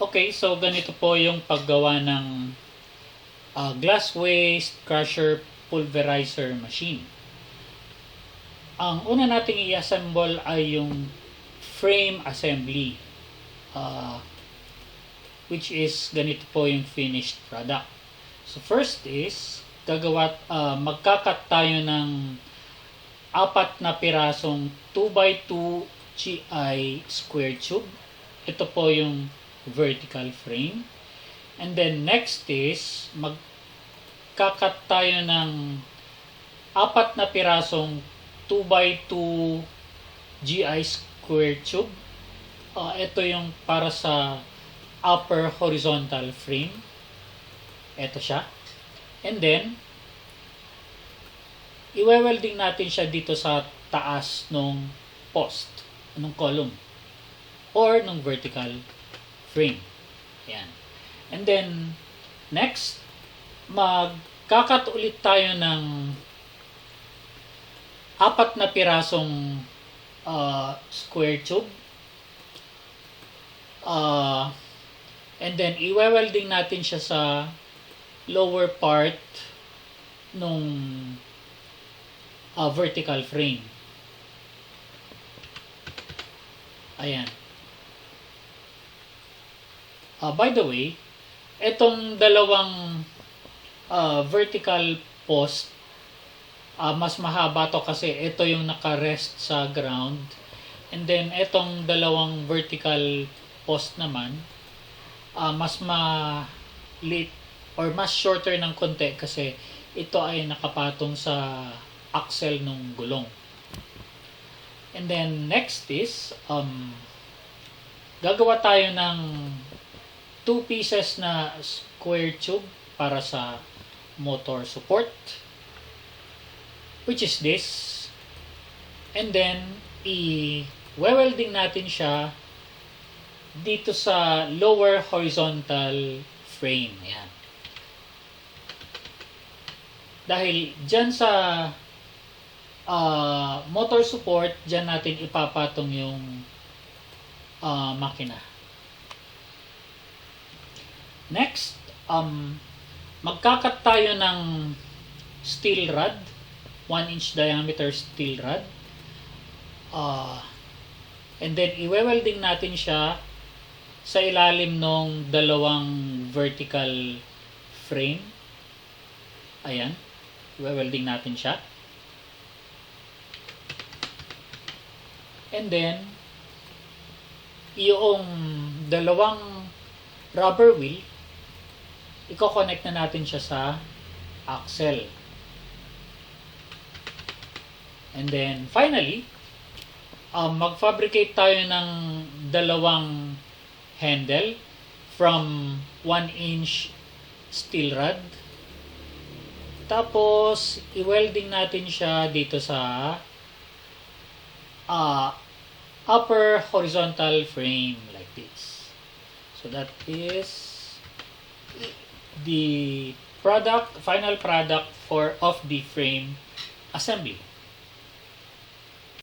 Okay, so ganito po yung paggawa ng glass waste crusher pulverizer machine. Ang una nating i-assemble ay yung frame assembly, which is ganito po yung finished product. So first is magkakat tayo ng 4 na pirasong 2x2 GI square tube. Ito po yung vertical frame. And then next is magkakat tayo ng 4 na pirasong 2x2 GI square tube. Ito yung para sa upper horizontal frame. Ito siya. And then i-welding natin siya dito sa taas nung post, nung column, or nung vertical frame. Yan. And then, next, magkakat ulit tayo ng 4 na pirasong square tube. And then, i-welding natin siya sa lower part nung vertical frame. Ayan. By the way, itong dalawang vertical post, mas mahaba to kasi ito yung naka-rest sa ground. And then, itong dalawang vertical post naman, mas maliit or mas shorter ng konti kasi ito ay nakapatong sa axle ng gulong. And then next is gagawa tayo ng 2 pieces na square tube para sa motor support, which is this. And then i-welding natin siya dito sa lower horizontal frame. Yan. Dahil dyan sa motor support, dyan natin ipapatong yung makina. Next, magkakat tayo ng steel rod, 1-inch diameter steel rod. And then i-welding natin siya sa ilalim ng dalawang vertical frame. Ayan, i-welding natin siya. And then, yung dalawang rubber wheel, i-connect na natin siya sa axle. And then, finally, mag-fabricate tayo ng dalawang handle from 1-inch steel rod. Tapos, i-welding natin siya dito sa upper horizontal frame like this. So that is the final product of the frame assembly.